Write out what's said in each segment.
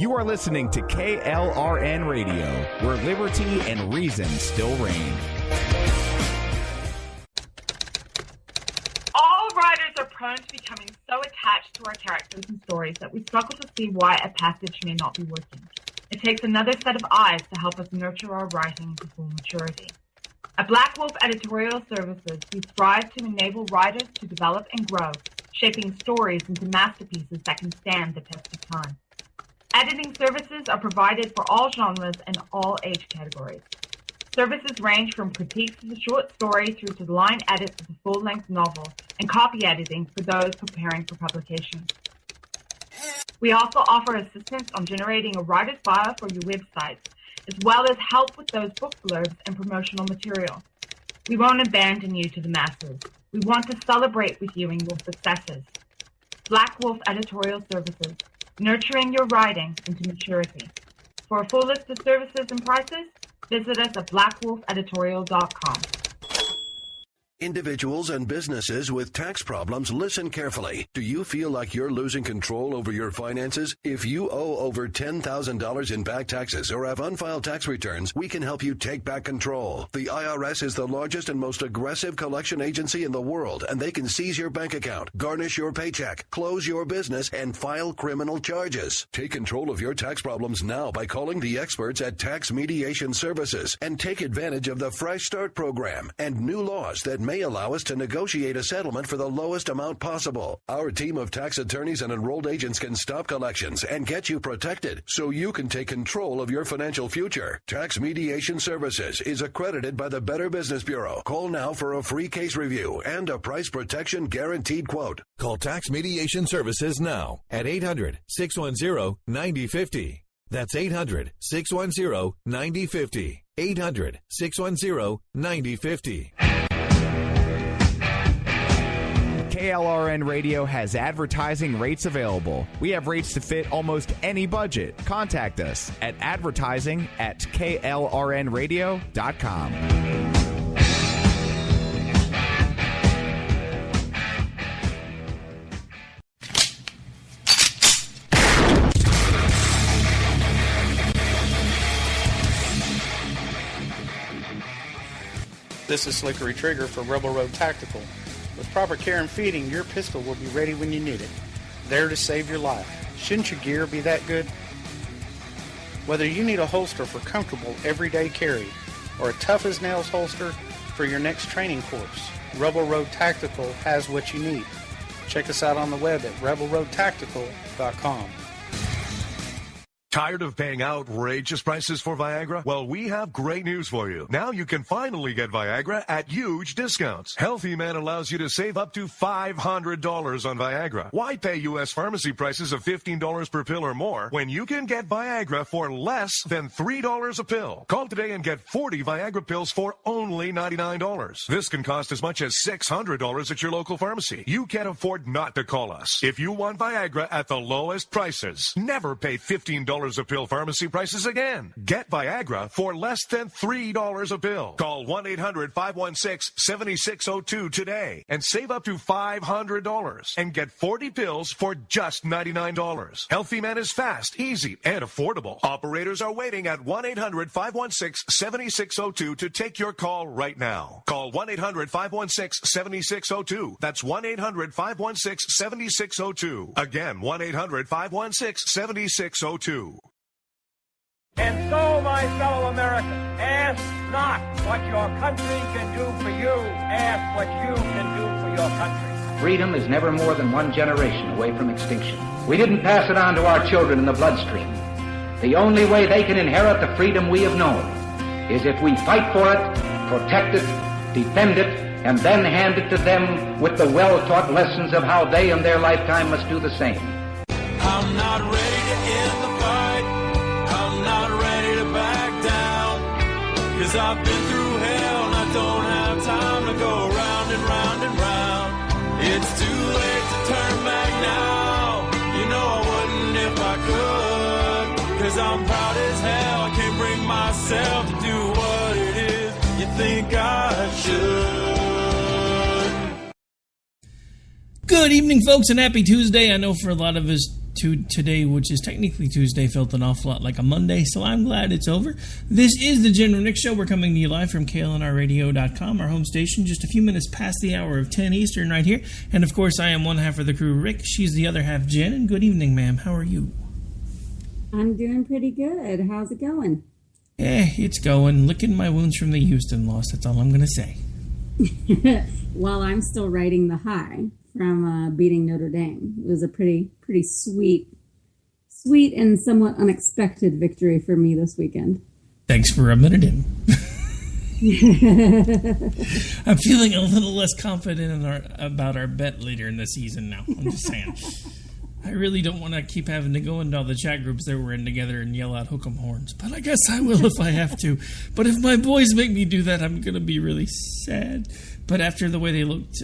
You are listening to KLRN Radio, where liberty and reason still reign. All writers are prone to becoming so attached to our characters and stories that we struggle to see why a passage may not be working. It takes another set of eyes to help us nurture our writing to full maturity. At Black Wolf Editorial Services, we strive to enable writers to develop and grow, shaping stories into masterpieces that can stand the test of time. Editing services are provided for all genres and all age categories. Services range from critiques of a short story through to line edits of a full-length novel and copy editing for those preparing for publication. We also offer assistance on generating a writer's bio for your websites, as well as help with those book blurbs and promotional material. We won't abandon you to the masses. We want to celebrate with you in your successes. Black Wolf Editorial Services, nurturing your writing into maturity. For a full list of services and prices, visit us at blackwolfeditorial.com. Individuals and businesses with tax problems, listen carefully. Do you feel like you're losing control over your finances? If you owe over $10,000 in back taxes or have unfiled tax returns, we can help you take back control. The IRS is the largest and most aggressive collection agency in the world, and they can seize your bank account, garnish your paycheck, close your business, and file criminal charges. Take control of your tax problems now by calling the experts at Tax Mediation Services and take advantage of the Fresh Start program and new laws that may allow us to negotiate a settlement for the lowest amount possible. Our team of tax attorneys and enrolled agents can stop collections and get you protected so you can take control of your financial future. Tax Mediation Services is accredited by the Better Business Bureau. Call now for a free case review and a price protection guaranteed quote. Call Tax Mediation Services now at 800-610-9050. That's 800-610-9050. 800-610-9050. KLRN Radio has advertising rates available. We have rates to fit almost any budget. Contact us at advertising@klrnradio.com. This is Slickery Trigger for Rebel Road Tactical. With proper care and feeding, your pistol will be ready when you need it, there to save your life. Shouldn't your gear be that good? Whether you need a holster for comfortable everyday carry or a tough-as-nails holster for your next training course, Rebel Road Tactical has what you need. Check us out on the web at rebelroadtactical.com. Tired of paying outrageous prices for Viagra? Well, we have great news for you. Now you can finally get Viagra at huge discounts. Healthy Man allows you to save up to $500 on Viagra. Why pay U.S. pharmacy prices of $15 per pill or more when you can get Viagra for less than $3 a pill? Call today and get 40 Viagra pills for only $99. This can cost as much as $600 at your local pharmacy. You can't afford not to call us. If you want Viagra at the lowest prices, never pay $15 a pill pharmacy prices again. Get Viagra for less than $3 a pill. Call 1-800-516-7602 today and save up to $500 and get 40 pills for just $99. Healthy Man is fast, easy, and affordable. Operators are waiting at 1-800-516-7602 to take your call right now. Call 1-800-516-7602. That's 1-800-516-7602. Again, 1-800-516-7602. And so, my fellow Americans, ask not what your country can do for you. Ask what you can do for your country. Freedom is never more than one generation away from extinction. We didn't pass it on to our children in the bloodstream. The only way they can inherit the freedom we have known is if we fight for it, protect it, defend it, and then hand it to them with the well-taught lessons of how they in their lifetime must do the same. I'm not ready to end the fight. I'm not ready to back down. 'Cause I've been through hell and I don't have time to go round and round and round. It's too late to turn back now. You know I wouldn't if I could. 'Cause I'm proud as hell. I can't bring myself to do what it is you think I should. Good evening, folks, and happy Tuesday. I know for a lot of us, today, which is technically Tuesday, felt an awful lot like a Monday, so I'm glad it's over. This is the Jenn and Rick Show. We're coming to you live from KLNRradio.com, our home station, just a few minutes past the hour of 10 Eastern right here. And, of course, I am one half of the crew, Rick. She's the other half, Jen. And good evening, ma'am. How are you? I'm doing pretty good. How's it going? It's going. Licking my wounds from the Houston loss. That's all I'm going to say. Well, I'm still riding the high from beating Notre Dame. It was a pretty sweet and somewhat unexpected victory for me this weekend. Thanks for rubbing it in. I'm feeling a little less confident about our bet later in the season now. I'm just saying. I really don't want to keep having to go into all the chat groups that we're in together and yell out hook 'em horns, but I guess I will if I have to. But if my boys make me do that, I'm going to be really sad. But after the way they looked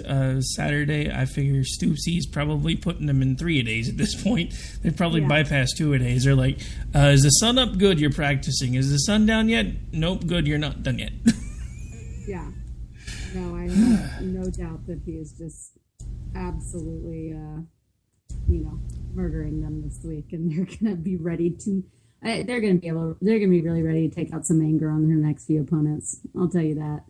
Saturday, I figure Stoopsy's probably putting them in 3-a-days at this point. They probably bypassed 2-a-days. They're like, is the sun up? Good, you're practicing. Is the sun down yet? Nope, good, you're not done yet. Yeah. No, I have no doubt that he is just absolutely... murdering them this week, and they're going to be ready to. They're going to be really ready to take out some anger on their next few opponents. I'll tell you that.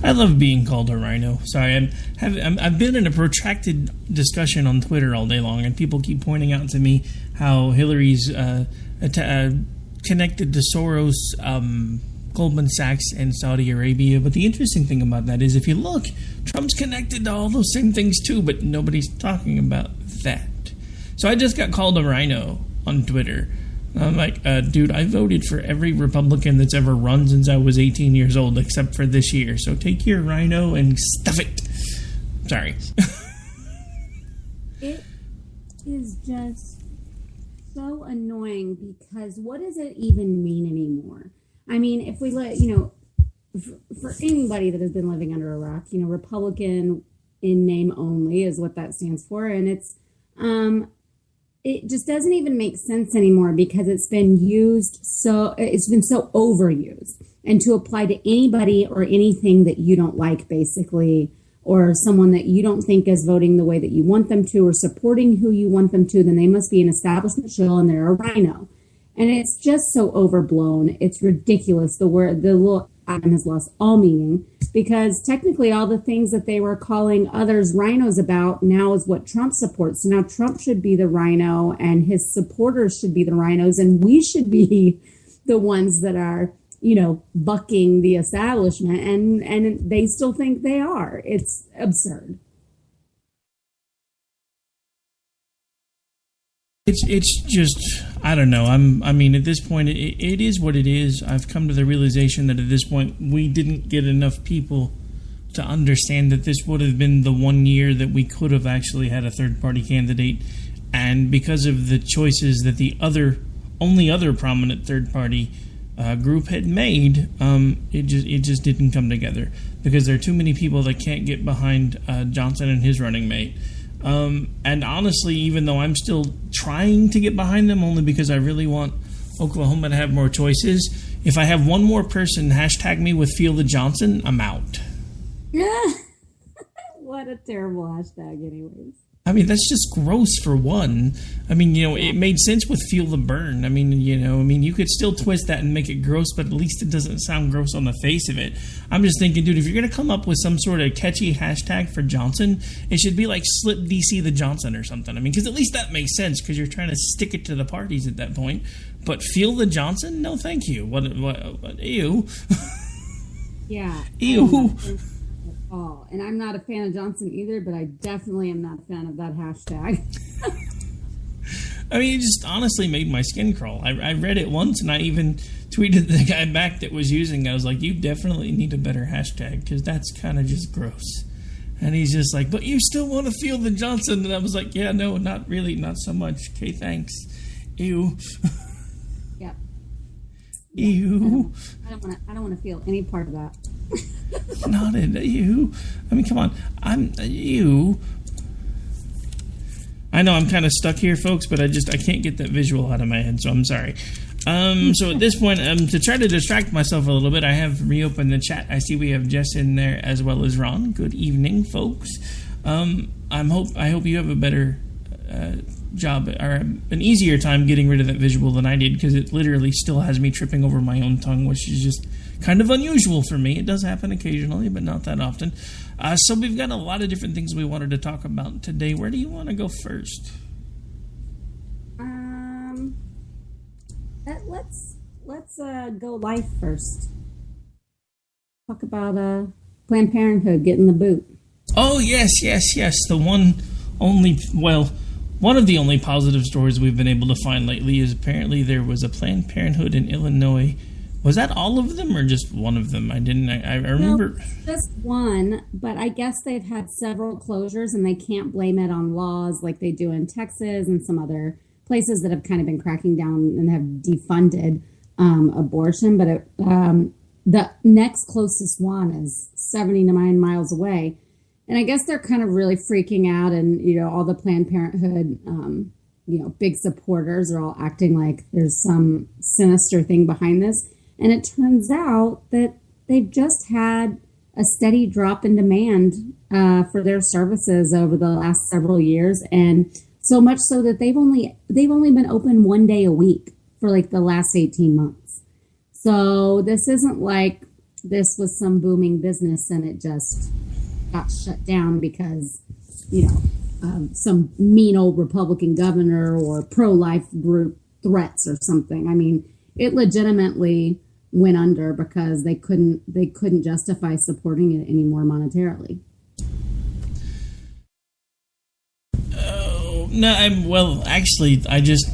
I love being called a rhino. Sorry, I've been in a protracted discussion on Twitter all day long, and people keep pointing out to me how Hillary's connected to Soros. Goldman Sachs and Saudi Arabia. But the interesting thing about that is if you look, Trump's connected to all those same things too, but nobody's talking about that. So I just got called a rhino on Twitter. I'm like, dude, I voted for every Republican that's ever run since I was 18 years old except for this year. So take your rhino and stuff it. Sorry. It is just so annoying because what does it even mean anymore? I mean, if we let, for anybody that has been living under a rock, Republican in name only is what that stands for. And it's, it just doesn't even make sense anymore because it's been so overused and to apply to anybody or anything that you don't like, basically, or someone that you don't think is voting the way that you want them to or supporting who you want them to, then they must be an establishment shill and they're a rhino. And it's just so overblown. It's ridiculous. The little item has lost all meaning because technically all the things that they were calling others rhinos about now is what Trump supports. So now Trump should be the rhino and his supporters should be the rhinos and we should be the ones that are, bucking the establishment and they still think they are. It's absurd. It's just, I don't know. I mean, at this point, it is what it is. I've come to the realization that at this point, we didn't get enough people to understand that this would have been the 1 year that we could have actually had a third-party candidate. And because of the choices that the only other prominent third-party group had made, it just didn't come together. Because there are too many people that can't get behind Johnson and his running mate. And honestly, even though I'm still trying to get behind them only because I really want Oklahoma to have more choices, if I have one more person hashtag me with Feel the Johnson, I'm out. Yeah. What a terrible hashtag anyways. I mean, that's just gross for one. I mean, it made sense with Feel the Burn. I mean, you could still twist that and make it gross, but at least it doesn't sound gross on the face of it. I'm just thinking, dude, if you're going to come up with some sort of catchy hashtag for Johnson, it should be like Slip DC the Johnson or something. I mean, because at least that makes sense because you're trying to stick it to the parties at that point. But Feel the Johnson? No, thank you. What ew. Yeah. Ew. All. And I'm not a fan of Johnson either, but I definitely am not a fan of that hashtag. I mean, it just honestly made my skin crawl. I read it once, and I even tweeted the guy back that was using it. I was like, you definitely need a better hashtag, because that's kind of just gross. And he's just like, but you still want to Feel the Johnson? And I was like, yeah, no, not really, not so much. Okay, thanks. Ew. Yep. Ew. I don't want to feel any part of that. Not you. I mean, come on. I'm you. I know I'm kind of stuck here, folks, but I can't get that visual out of my head, so I'm sorry. So at this point, to try to distract myself a little bit, I have reopened the chat. I see we have Jess in there as well as Ron. Good evening, folks. I hope you have a better job or an easier time getting rid of that visual than I did, because it literally still has me tripping over my own tongue, which is just kind of unusual for me. It does happen occasionally, but not that often. So we've got a lot of different things we wanted to talk about today. Where do you want to go first? Let's go life first. Talk about Planned Parenthood getting the boot. Oh yes. The one of the only positive stories we've been able to find lately is apparently there was a Planned Parenthood in Illinois. Was that all of them or just one of them? I remember. No, just one, but I guess they've had several closures and they can't blame it on laws like they do in Texas and some other places that have kind of been cracking down and have defunded abortion. But the next closest one is 79 miles away. And I guess they're kind of really freaking out, and, all the Planned Parenthood, big supporters are all acting like there's some sinister thing behind this. And it turns out that they've just had a steady drop in demand for their services over the last several years. And so much so that they've only been open one day a week for like the last 18 months. So this isn't like this was some booming business and it just got shut down because, some mean old Republican governor or pro-life group threats or something. I mean, it legitimately went under because they couldn't justify supporting it anymore monetarily. No, actually, I just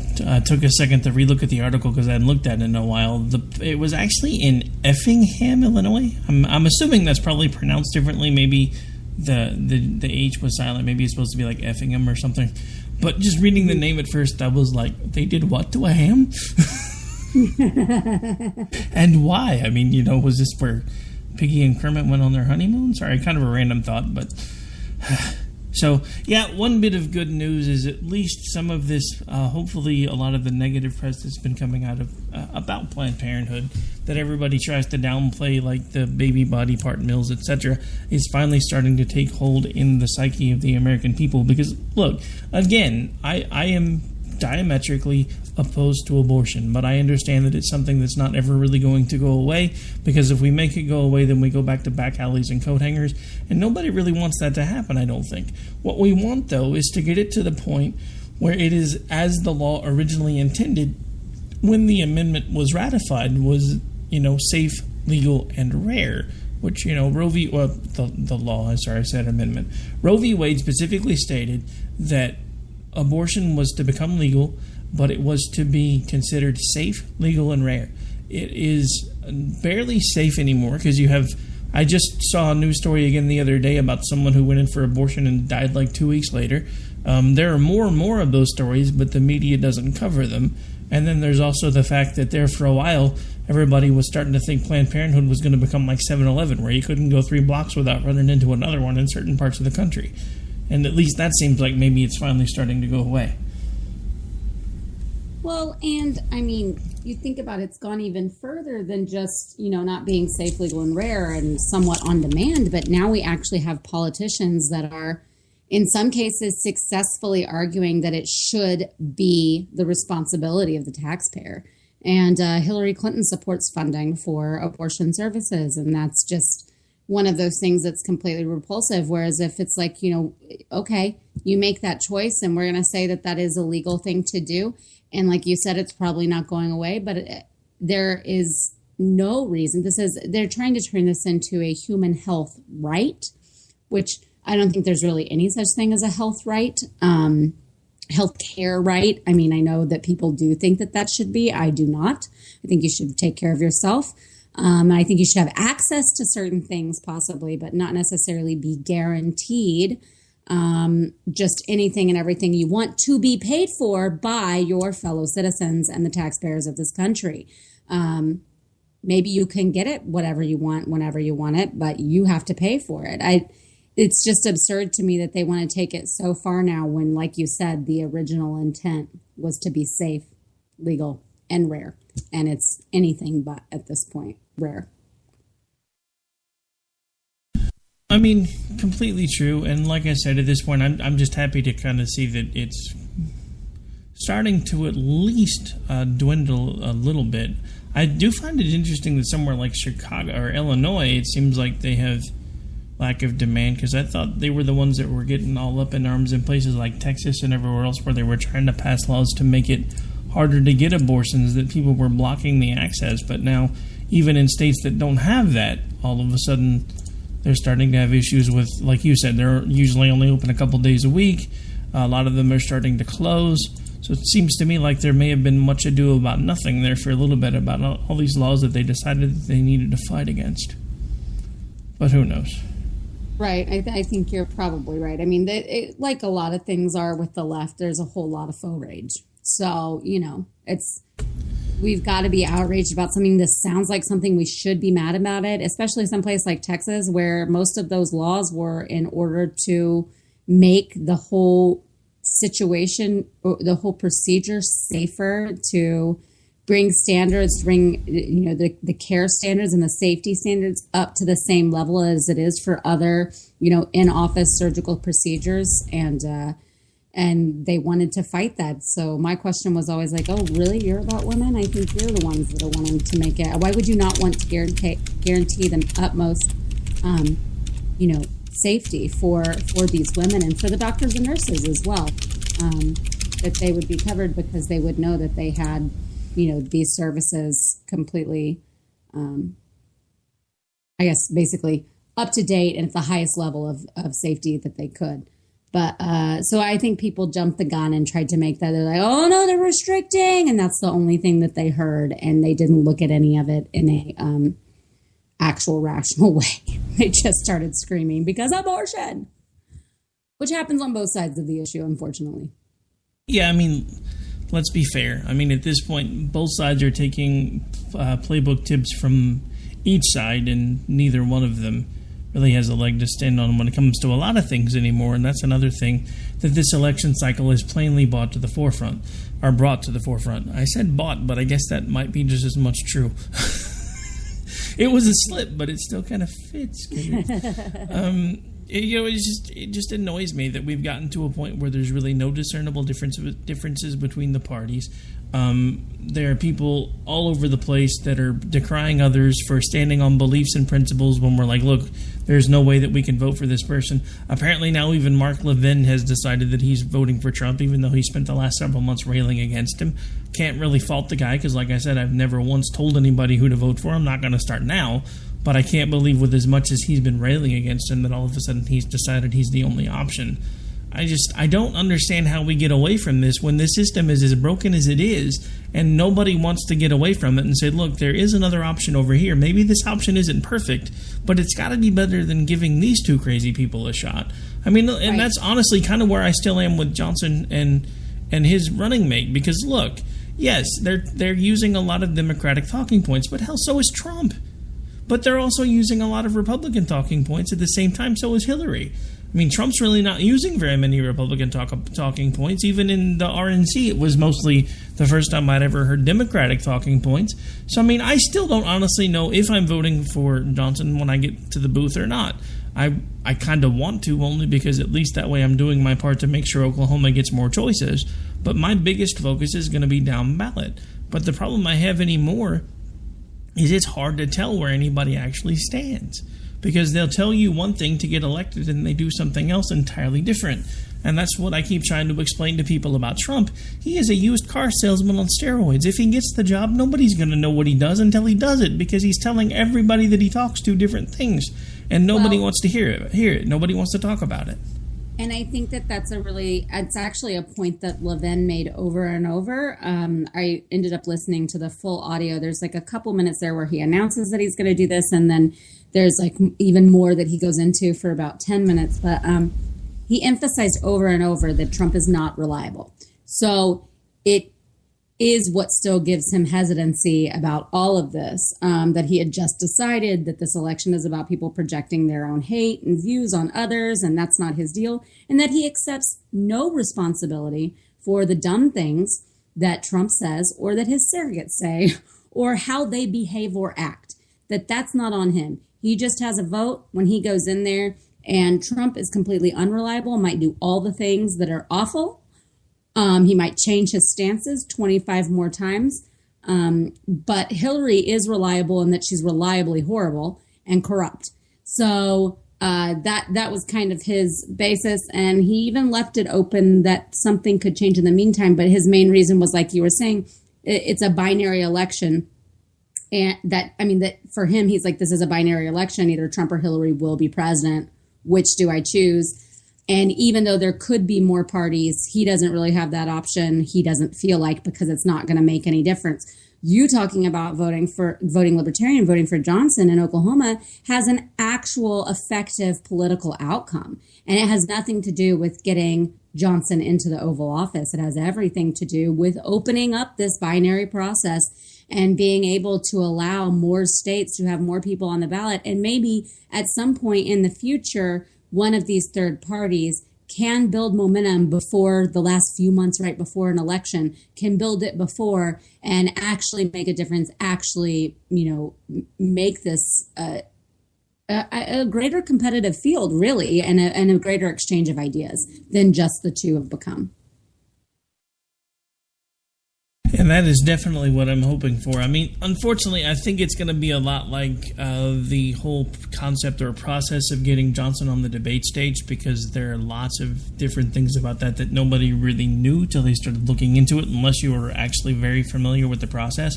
took a second to relook at the article because I hadn't looked at it in a while. It was actually in Effingham, Illinois. I'm assuming that's probably pronounced differently. Maybe the H was silent. Maybe it's supposed to be like Effingham or something. But just reading the name at first, I was like, they did what to a ham? And why? I mean, was this where Piggy and Kermit went on their honeymoon? Sorry, kind of a random thought, but... So, yeah, one bit of good news is at least some of this, hopefully a lot of the negative press that's been coming out of about Planned Parenthood, that everybody tries to downplay, like the baby body part mills, etc., is finally starting to take hold in the psyche of the American people. Because, look, again, I am diametrically opposed to abortion, but I understand that it's something that's not ever really going to go away, because if we make it go away, then we go back to back alleys and coat hangers, and nobody really wants that to happen, I don't think. What we want, though, is to get it to the point where it is as the law originally intended when the amendment was ratified, was, safe, legal, and rare, which, Roe v. the law, I said amendment. Roe v. Wade specifically stated that abortion was to become legal, but it was to be considered safe, legal, and rare. It is barely safe anymore because I just saw a news story again the other day about someone who went in for abortion and died like 2 weeks later. There are more and more of those stories, but the media doesn't cover them. And then there's also the fact that there for a while, everybody was starting to think Planned Parenthood was going to become like 7-Eleven, where you couldn't go 3 blocks without running into another one in certain parts of the country. And at least that seems like maybe it's finally starting to go away. Well, and I mean, you think about it's gone even further than just, not being safe, legal, and rare and somewhat on demand. But now we actually have politicians that are, in some cases, successfully arguing that it should be the responsibility of the taxpayer. And Hillary Clinton supports funding for abortion services. And that's just one of those things that's completely repulsive. Whereas if it's like, okay, you make that choice and we're going to say that that is a legal thing to do. And like you said, it's probably not going away, but there is no reason. They're trying to turn this into a human health right, which I don't think there's really any such thing as a health right, health care right. I mean, I know that people do think that should be. I do not. I think you should take care of yourself. I think you should have access to certain things possibly, but not necessarily be guaranteed just anything and everything you want to be paid for by your fellow citizens and the taxpayers of this country. Maybe you can get it whatever you want, whenever you want it, but you have to pay for it. It's just absurd to me that they want to take it so far now when, like you said, the original intent was to be safe, legal, and rare. And it's anything but at this point rare. I mean, completely true. And like I said, at this point, I'm just happy to kind of see that it's starting to at least dwindle a little bit. I do find it interesting that somewhere like Chicago or Illinois, it seems like they have lack of demand, because I thought they were the ones that were getting all up in arms in places like Texas and everywhere else where they were trying to pass laws to make it harder to get abortions, that people were blocking the access. But now, even in states that don't have that, all of a sudden they're starting to have issues with, like you said, they're usually only open a couple days a week. A lot of them are starting to close. So it seems to me like there may have been much ado about nothing there for a little bit about all these laws that they decided that they needed to fight against. But who knows? Right. I think you're probably right. I mean, like a lot of things are with the left, there's a whole lot of faux rage. So, we've got to be outraged about something. This sounds like something we should be mad about it, especially someplace like Texas, where most of those laws were in order to make the whole situation, the whole procedure safer, to bring standards, the care standards and the safety standards up to the same level as it is for other, in-office surgical procedures. And they wanted to fight that. So my question was always like, oh, really? You're about women? I think you're the ones that are wanting to make it. Why would you not want to guarantee them utmost, safety for these women and for the doctors and nurses as well, that they would be covered because they would know that they had, these services completely, basically up to date and at the highest level of safety that they could. But so I think people jumped the gun and tried to make that. They're like, oh, no, they're restricting. And that's the only thing that they heard. And they didn't look at any of it in a actual rational way. They just started screaming because abortion, which happens on both sides of the issue, unfortunately. Yeah, I mean, let's be fair. I mean, at this point, both sides are taking playbook tips from each side, and neither one of them really has a leg to stand on when it comes to a lot of things anymore. And that's another thing that this election cycle is plainly brought to the forefront. I said bought, but I guess that might be just as much true. It was a slip, but it still kind of fits. It just annoys me that we've gotten to a point where there's really no discernible differences between the parties. There are people all over the place that are decrying others for standing on beliefs and principles when we're like, look, there's no way that we can vote for this person. Apparently now even Mark Levin has decided that he's voting for Trump, even though he spent the last several months railing against him. Can't really fault the guy because, like I said, I've never once told anybody who to vote for. I'm not going to start now. But I can't believe with as much as he's been railing against him that all of a sudden he's decided he's the only option. I don't understand how we get away from this when the system is as broken as it is and nobody wants to get away from it and say, look, there is another option over here. Maybe this option isn't perfect, but it's got to be better than giving these two crazy people a shot. I mean, and right. That's honestly kind of where I still am with Johnson and his running mate, because look, yes, they're using a lot of Democratic talking points, but hell, so is Trump. But they're also using a lot of Republican talking points at the same time, so is Hillary. I mean, Trump's really not using very many Republican talking points. Even in the RNC, it was mostly the first time I'd ever heard Democratic talking points. So, I mean, I still don't honestly know if I'm voting for Johnson when I get to the booth or not. I kind of want to, only because at least that way I'm doing my part to make sure Oklahoma gets more choices. But my biggest focus is going to be down ballot. But the problem I have anymore is it's hard to tell where anybody actually stands, because they'll tell you one thing to get elected and they do something else entirely different. And that's what I keep trying to explain to people about Trump. He is a used car salesman on steroids. If he gets the job, nobody's going to know what he does until he does it, because he's telling everybody that he talks to different things, and nobody wants to hear it. Nobody wants to talk about it. And I think it's actually a point that Levin made over and over. I ended up listening to the full audio. There's like a couple minutes there where he announces that he's going to do this, and then there's like even more that he goes into for about 10 minutes. But he emphasized over and over that Trump is not reliable. So it is what still gives him hesitancy about all of this, that he had just decided that this election is about people projecting their own hate and views on others, and that's not his deal, and that he accepts no responsibility for the dumb things that Trump says or that his surrogates say or how they behave or act. That's not on him. He just has a vote when he goes in there, and Trump is completely unreliable, might do all the things that are awful. He might change his stances 25 more times. But Hillary is reliable in that she's reliably horrible and corrupt. So that was kind of his basis. And he even left it open that something could change in the meantime. But his main reason was, like you were saying, it's a binary election. And that for him, he's like, this is a binary election. Either Trump or Hillary will be president. Which do I choose? And even though there could be more parties, he doesn't really have that option. He doesn't feel like, because it's not going to make any difference. You talking about voting Libertarian, voting for Johnson in Oklahoma has an actual effective political outcome. And it has nothing to do with getting Johnson into the Oval Office. It has everything to do with opening up this binary process and being able to allow more states to have more people on the ballot. And maybe at some point in the future, one of these third parties can build momentum before the last few months, right before an election, can build it before and actually make a difference, actually, make this a greater competitive field, really, and a greater exchange of ideas than just the two have become. And that is definitely what I'm hoping for. I mean, unfortunately, I think it's going to be a lot like the whole concept or process of getting Johnson on the debate stage, because there are lots of different things about that nobody really knew till they started looking into it, unless you were actually very familiar with the process.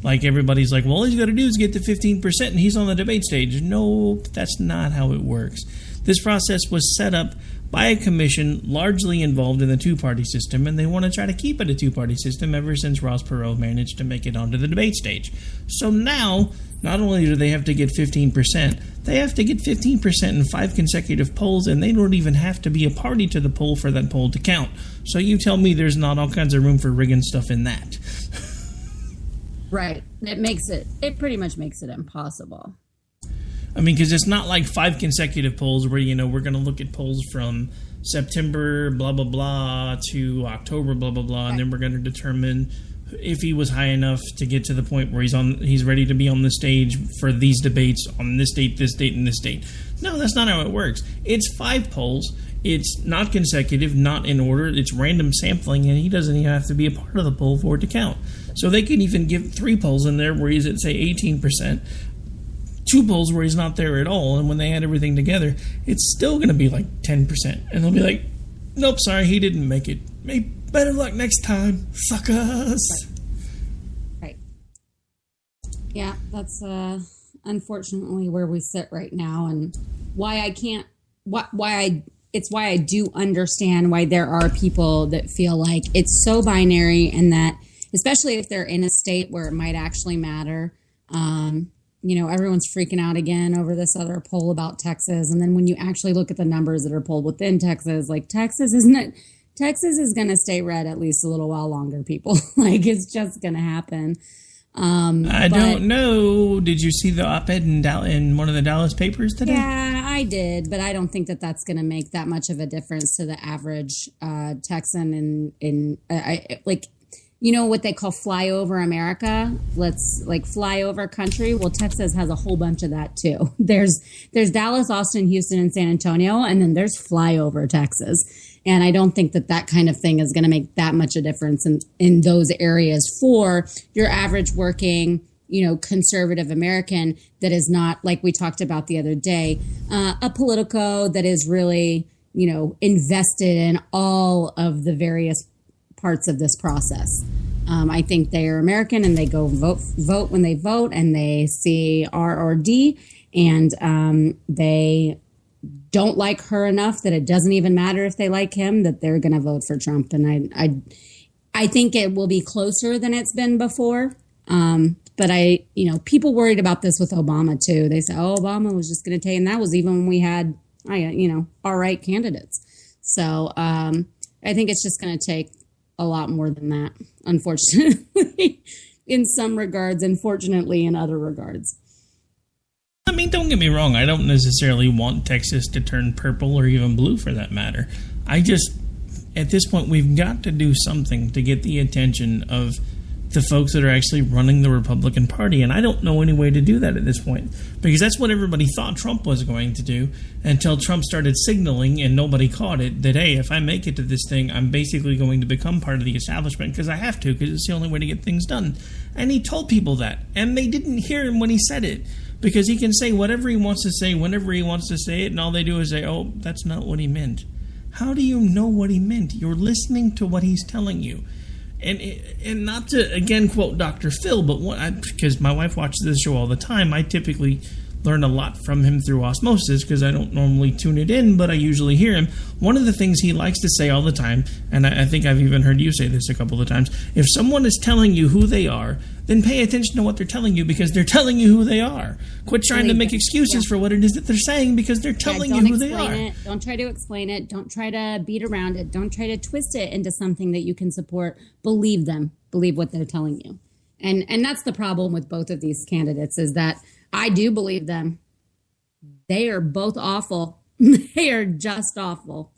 Like, everybody's like, well, all he's got to do is get to 15% and he's on the debate stage. No, that's not how it works. This process was set up by a commission largely involved in the two-party system, and they want to try to keep it a two-party system ever since Ross Perot managed to make it onto the debate stage. So now, not only do they have to get 15%, they have to get 15% in 5 consecutive polls, and they don't even have to be a party to the poll for that poll to count. So you tell me there's not all kinds of room for rigging stuff in that. Right. It pretty much makes it impossible. I mean, because it's not like 5 consecutive polls where, we're going to look at polls from September, blah, blah, blah, to October, blah, blah, blah, and then we're going to determine if he was high enough to get to the point where he's ready to be on the stage for these debates on this date, and this date. No, that's not how it works. It's 5 polls. It's not consecutive, not in order. It's random sampling, and he doesn't even have to be a part of the poll for it to count. So they can even give 3 polls in there where he's at, say, 18%. 2 polls where he's not there at all, and when they add everything together, it's still going to be like 10%. And they'll be like, nope, sorry, he didn't make it. Maybe better luck next time, suckers. Right. Yeah, that's unfortunately where we sit right now, and why I do understand why there are people that feel like it's so binary, and that, especially if they're in a state where it might actually matter, everyone's freaking out again over this other poll about Texas. And then when you actually look at the numbers that are polled within Texas, like Texas is going to stay red at least a little while longer, people. Like, it's just going to happen. I don't know. Did you see the op-ed in one of the Dallas papers today? Yeah, I did, but I don't think that that's going to make that much of a difference to the average Texan. What they call flyover America? Flyover country. Well, Texas has a whole bunch of that too. There's Dallas, Austin, Houston, and San Antonio, and then there's flyover Texas. And I don't think that kind of thing is going to make that much a difference in those areas for your average working, conservative American that is not, like we talked about the other day, a Politico that is really, invested in all of the various parts of this process. I think they are American, and they go vote when they vote, and they see R or D, and they don't like her enough that it doesn't even matter if they like him, that they're going to vote for Trump. And I think it will be closer than it's been before. But people worried about this with Obama too. They said, Obama was just going to take, and that was even when we had, all right candidates. So I think it's just going to take a lot more than that, unfortunately, in some regards, and fortunately in other regards. I mean, don't get me wrong. I don't necessarily want Texas to turn purple or even blue for that matter. at this point, we've got to do something to get the attention of the folks that are actually running the Republican Party. And I don't know any way to do that at this point, because that's what everybody thought Trump was going to do until Trump started signaling, and nobody caught it, that, hey, if I make it to this thing, I'm basically going to become part of the establishment because I have to, because it's the only way to get things done. And he told people that, and they didn't hear him when he said it, because he can say whatever he wants to say whenever he wants to say it, and all they do is say, oh, that's not what he meant. How do you know what he meant? You're listening to what he's telling you. And not to, again, quote Dr. Phil, but because my wife watches this show all the time, I typically learn a lot from him through osmosis because I don't normally tune it in, but I usually hear him. One of the things he likes to say all the time, and I think I've even heard you say this a couple of times, if someone is telling you who they are, then pay attention to what they're telling you because they're telling you who they are. Quit trying to make excuses for what it is that they're saying because they're telling you who they are. Don't try to explain it. Don't try to beat around it. Don't try to twist it into something that you can support. Believe them. Believe what they're telling you. And that's the problem with both of these candidates is that I do believe them. They are both awful. They are just awful.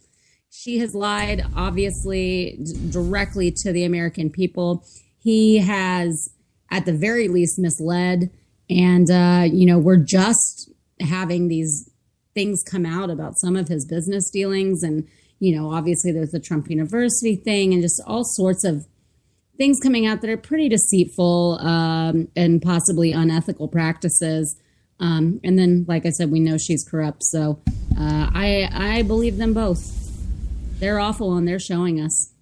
She has lied, obviously, directly to the American people. He has, at the very least, misled. And, we're just having these things come out about some of his business dealings. And, obviously there's the Trump University thing and just all sorts of things coming out that are pretty deceitful and possibly unethical practices. And then, like I said, we know she's corrupt. So I believe them both. They're awful and they're showing us.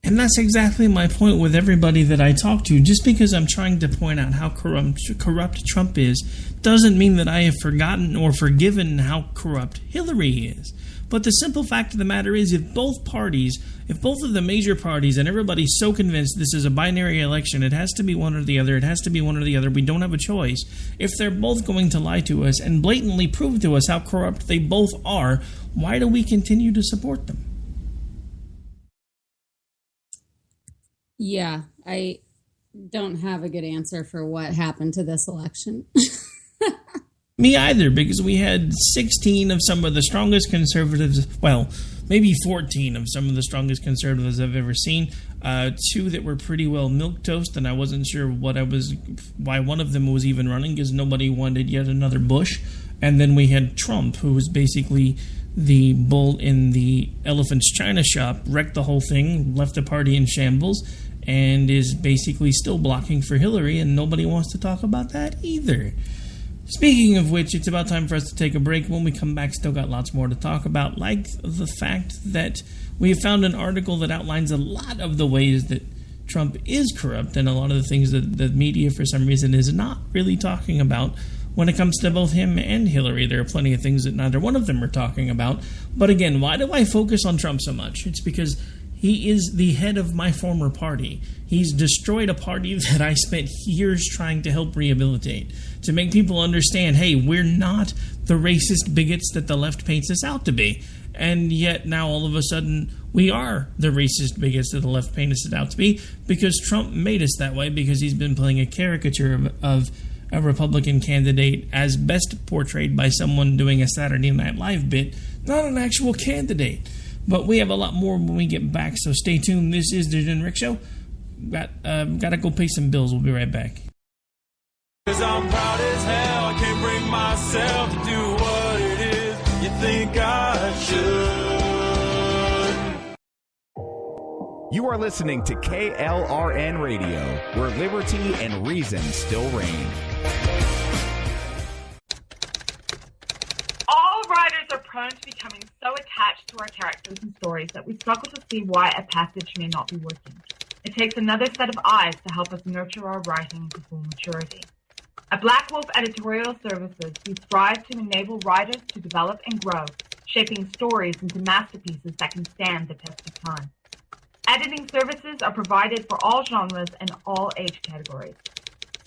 And that's exactly my point with everybody that I talk to. Just because I'm trying to point out how corrupt Trump is doesn't mean that I have forgotten or forgiven how corrupt Hillary is. But the simple fact of the matter is, if both of the major parties, and everybody's so convinced this is a binary election, it has to be one or the other, we don't have a choice. If they're both going to lie to us and blatantly prove to us how corrupt they both are, why do we continue to support them? Yeah, I don't have a good answer for what happened to this election. Me either, because we had 16 of some of the strongest conservatives, well, maybe 14 of some of the strongest conservatives I've ever seen. Two that were pretty well milquetoast, and I wasn't sure why one of them was even running, because nobody wanted yet another Bush. And then we had Trump, who was basically the bull in the elephant's china shop, wrecked the whole thing, left the party in shambles, and is basically still blocking for Hillary, and nobody wants to talk about that either. Speaking of which, it's about time for us to take a break. When we come back, still got lots more to talk about, like the fact that we have found an article that outlines a lot of the ways that Trump is corrupt and a lot of the things that the media, for some reason, is not really talking about when it comes to both him and Hillary. There are plenty of things that neither one of them are talking about. But again, why do I focus on Trump so much? It's because he is the head of my former party. He's destroyed a party that I spent years trying to help rehabilitate, to make people understand, hey, we're not the racist bigots that the left paints us out to be. And yet now all of a sudden we are the racist bigots that the left paints us out to be, because Trump made us that way, because he's been playing a caricature of a Republican candidate as best portrayed by someone doing a Saturday Night Live bit, not an actual candidate. But we have a lot more when we get back, so stay tuned. This is the Jenn and Rick Show. Gotta go pay some bills. We'll be right back. 'Cause I'm proud as hell, I can't bring myself to do what it is you think I should. You are listening to KLRN Radio, where liberty and reason still reign. All writers are prone to becoming so attached to our characters and stories that we struggle to see why a passage may not be working. It takes another set of eyes to help us nurture our writing to full maturity. At Black Wolf Editorial Services, we strive to enable writers to develop and grow, shaping stories into masterpieces that can stand the test of time. Editing services are provided for all genres and all age categories.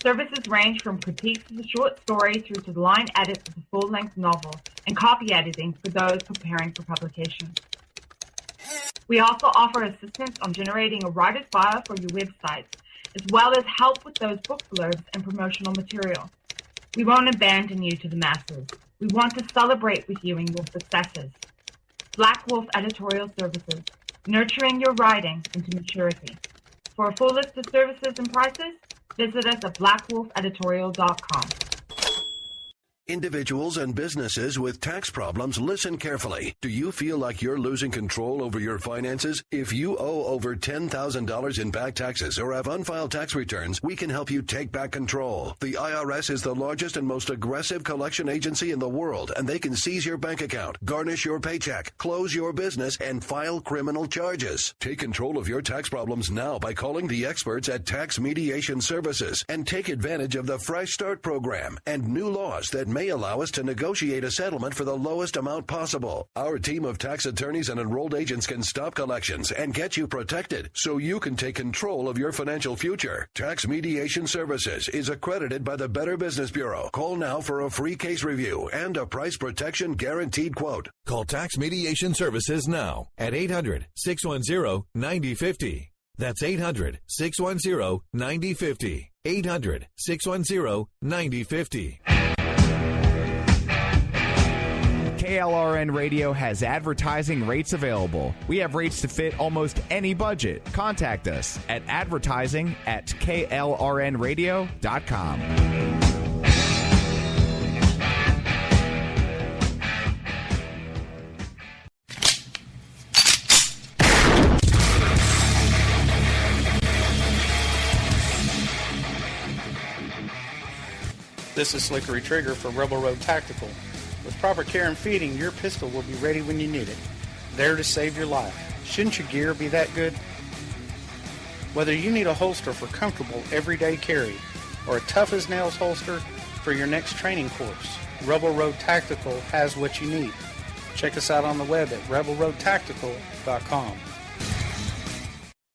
Services range from critiques of the short story through to line edits of the full-length novel and copy editing for those preparing for publication. We also offer assistance on generating a writer's bio for your websites, as well as help with those book blurbs and promotional material. We won't abandon you to the masses. We want to celebrate with you in your successes. Black Wolf Editorial Services, nurturing your writing into maturity. For a full list of services and prices, visit us at blackwolfeditorial.com. Individuals and businesses with tax problems, listen carefully. Do you feel like you're losing control over your finances? If you owe over $10,000 in back taxes or have unfiled tax returns, we can help you take back control. The IRS is the largest and most aggressive collection agency in the world, and they can seize your bank account, garnish your paycheck, close your business, and file criminal charges. Take control of your tax problems now by calling the experts at Tax Mediation Services and take advantage of the Fresh Start program and new laws that may allow us to negotiate a settlement for the lowest amount possible. Our team of tax attorneys and enrolled agents can stop collections and get you protected so you can take control of your financial future. Tax Mediation Services is accredited by the Better Business Bureau. Call now for a free case review and a price protection guaranteed quote. Call Tax Mediation Services now at 800-610-9050. That's 800-610-9050. 800-610-9050. KLRN Radio has advertising rates available. We have rates to fit almost any budget. Contact us at advertising@klrnradio.com. This is Slickery Trigger for Rebel Road Tactical. With proper care and feeding, your pistol will be ready when you need it, there to save your life. Shouldn't your gear be that good? Whether you need a holster for comfortable everyday carry or a tough-as-nails holster for your next training course, Rebel Road Tactical has what you need. Check us out on the web at rebelroadtactical.com.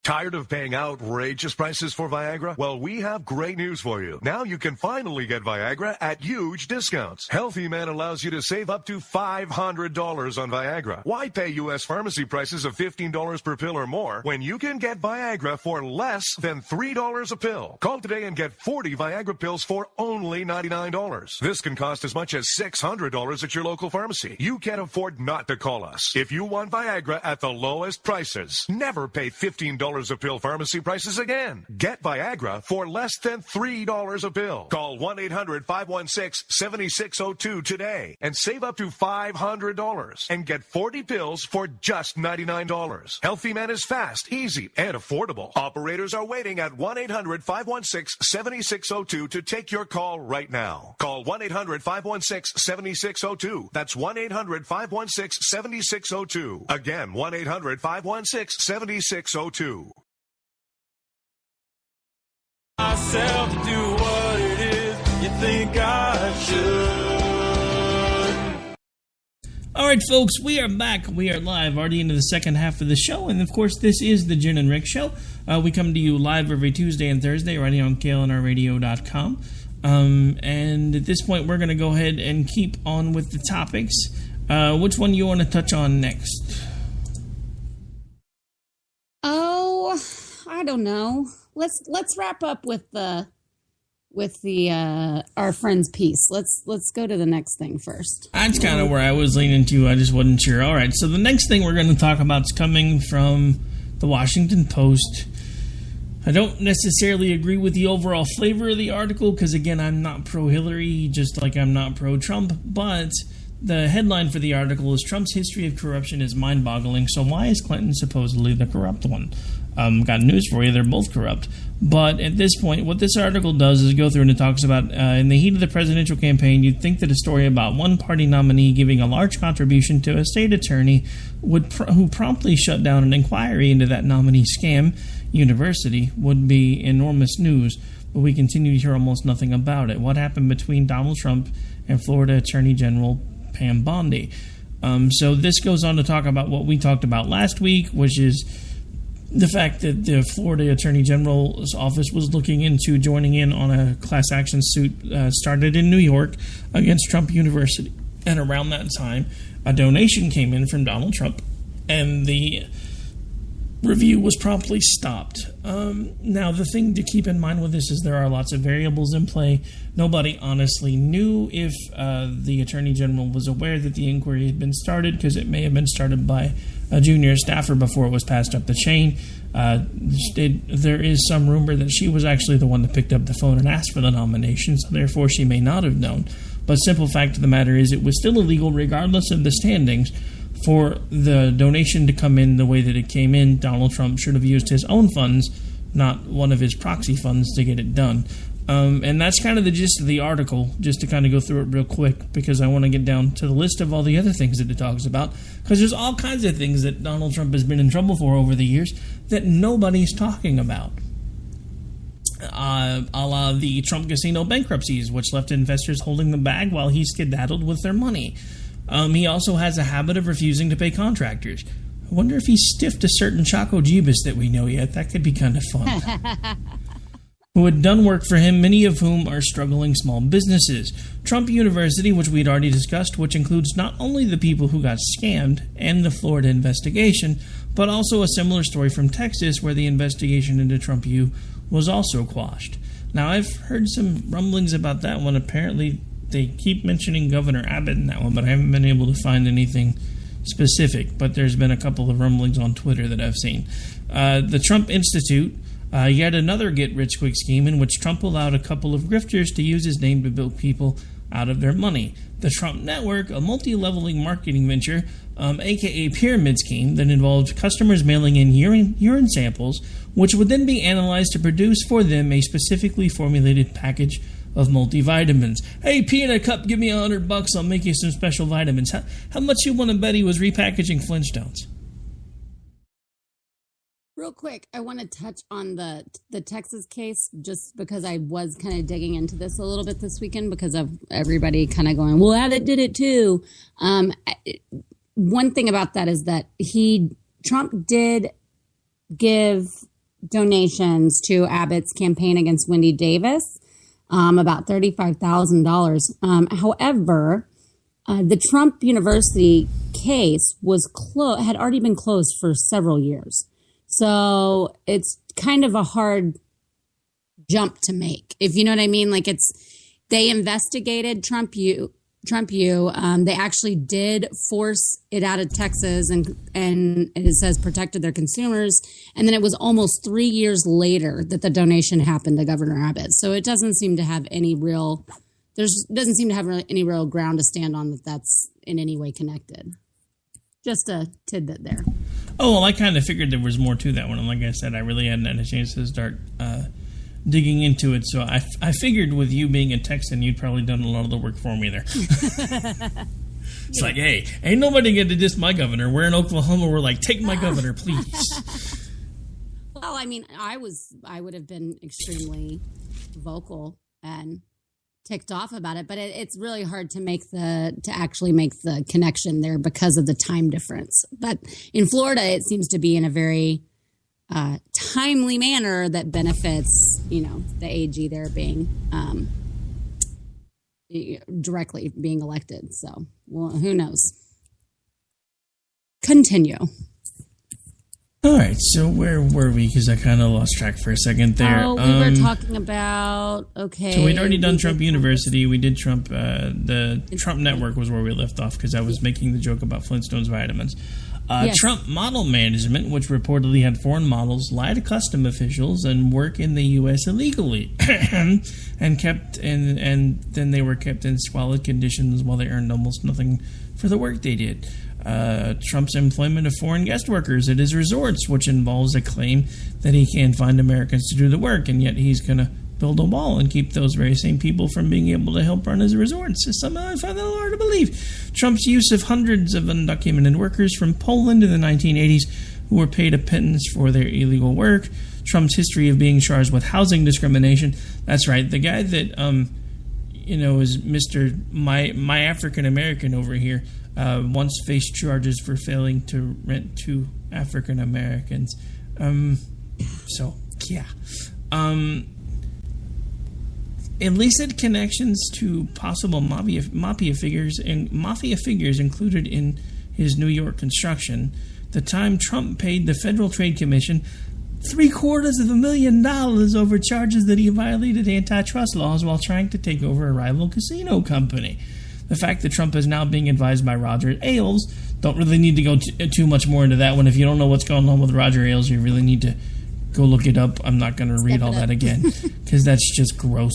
Tired of paying outrageous prices for Viagra? Well, we have great news for you. Now you can finally get Viagra at huge discounts. Healthy Man allows you to save up to $500 on Viagra. Why pay U.S. pharmacy prices of $15 per pill or more when you can get Viagra for less than $3 a pill? Call today and get 40 Viagra pills for only $99. This can cost as much as $600 at your local pharmacy. You can't afford not to call us. If you want Viagra at the lowest prices, never pay $15 a pill pharmacy prices again. Get Viagra for less than $3 a pill. Call 1-800-516-7602 today and save up to $500 and get 40 pills for just $99. Healthy Man is fast, easy, and affordable. Operators are waiting at 1-800-516-7602 to take your call right now. Call 1-800-516-7602. That's 1-800-516-7602. Again, 1-800-516-7602. Myself to do what it is you think I should. All right, folks, we are back. We are live, already into the second half of the show, and of course, this is the Jenn and Rick Show. We come to you live every Tuesday and Thursday, right here on klnrradio.com. And at this point, we're going to go ahead and keep on with the topics. Which one you want to touch on next? Oh, I don't know. Let's wrap up with the our friend's piece. Let's go to the next thing first. That's kind of where I was leaning to. I just wasn't sure. All right, so the next thing we're going to talk about is coming from the Washington Post. I don't necessarily agree with the overall flavor of the article because, again, I'm not pro-Hillary, just like I'm not pro-Trump, but the headline for the article is Trump's history of corruption is mind-boggling, so why is Clinton supposedly the corrupt one? Got news for you, they're both corrupt. But at this point, what this article does is go through and it talks about, in the heat of the presidential campaign, you'd think that a story about one party nominee giving a large contribution to a state attorney who promptly shut down an inquiry into that nominee scam university would be enormous news. But we continue to hear almost nothing about it. What happened between Donald Trump and Florida Attorney General Pam Bondi? So this goes on to talk about what we talked about last week, which is the fact that the Florida Attorney General's office was looking into joining in on a class action suit started in New York against Trump University. And around that time, a donation came in from Donald Trump, and the review was promptly stopped. Now, the thing to keep in mind with this is there are lots of variables in play. Nobody honestly knew if the Attorney General was aware that the inquiry had been started, because it may have been started by a junior staffer before it was passed up the chain. There is some rumor that she was actually the one that picked up the phone and asked for the nomination, so therefore she may not have known. But simple fact of the matter is it was still illegal, regardless of the standings, for the donation to come in the way that it came in. Donald Trump should have used his own funds, not one of his proxy funds, to get it done. And that's kind of the gist of the article, just to kind of go through it real quick, because I want to get down to the list of all the other things that it talks about, because there's all kinds of things that Donald Trump has been in trouble for over the years that nobody's talking about. A la the Trump casino bankruptcies, which left investors holding the bag while he skedaddled with their money. He also has a habit of refusing to pay contractors. I wonder if he stiffed a certain Chaco Jeebus that we know yet. That could be kind of fun. Who had done work for him, many of whom are struggling small businesses. Trump University, which we'd already discussed, which includes not only the people who got scammed and the Florida investigation, but also a similar story from Texas where the investigation into Trump U was also quashed. Now, I've heard some rumblings about that one. Apparently, they keep mentioning Governor Abbott in that one, but I haven't been able to find anything specific. But there's been a couple of rumblings on Twitter that I've seen. The Trump Institute, yet another get-rich-quick scheme in which Trump allowed a couple of grifters to use his name to bilk people out of their money. The Trump Network, a multi-leveling marketing venture, aka pyramid scheme, that involved customers mailing in urine samples, which would then be analyzed to produce for them a specifically formulated package of multivitamins. Hey, pee in a cup, give me $100, I'll make you some special vitamins. How much you want to bet he was repackaging Flintstones? Real quick, I want to touch on the Texas case, just because I was kind of digging into this a little bit this weekend because of everybody kind of going, well, Abbott did it too. One thing about that is that Trump did give donations to Abbott's campaign against Wendy Davis, about $35,000. However, the Trump University case had already been closed for several years. So it's kind of a hard jump to make, if you know what I mean. Like, they investigated Trump U. They actually did force it out of Texas, and it says protected their consumers. And then it was almost 3 years later that the donation happened to Governor Abbott. So it doesn't seem to have any real ground to stand on that's in any way connected. Just a tidbit there. Oh, well, I kind of figured there was more to that one. And like I said, I really hadn't had a chance to start digging into it. So I figured with you being a Texan, you'd probably done a lot of the work for me there. It's like, hey, ain't nobody get to diss my governor. We're in Oklahoma. We're like, take my governor, please. Well, I mean, I would have been extremely vocal and ticked off about it, but it's really hard to actually make the connection there because of the time difference. But in Florida, it seems to be in a very timely manner that benefits, the AG there being directly being elected. So, well, who knows? Continue. All right, so where were we? Because I kind of lost track for a second there. Oh, we were talking about, okay. So we'd already done Trump University. We did Trump, the Trump Network was where we left off because I was making the joke about Flintstones vitamins. Yes. Trump Model Management, which reportedly had foreign models lie to custom officials and work in the U.S. illegally, and then they were kept in squalid conditions while they earned almost nothing for the work they did. Trump's employment of foreign guest workers at his resorts, which involves a claim that he can't find Americans to do the work, and yet he's going to build a wall and keep those very same people from being able to help run his resorts. Somehow I find that hard to believe. Trump's use of hundreds of undocumented workers from Poland in the 1980s who were paid a pittance for their illegal work. Trump's history of being charged with housing discrimination. That's right, the guy that is Mr. My African American over here. Once faced charges for failing to rent to African Americans. Illicit connections to possible mafia figures included in his New York construction. The time Trump paid the Federal Trade Commission $750,000 over charges that he violated antitrust laws while trying to take over a rival casino company. The fact that Trump is now being advised by Roger Ailes, don't really need to go too much more into that one. If you don't know what's going on with Roger Ailes, you really need to go look it up. I'm not going to read all that again because that's just gross.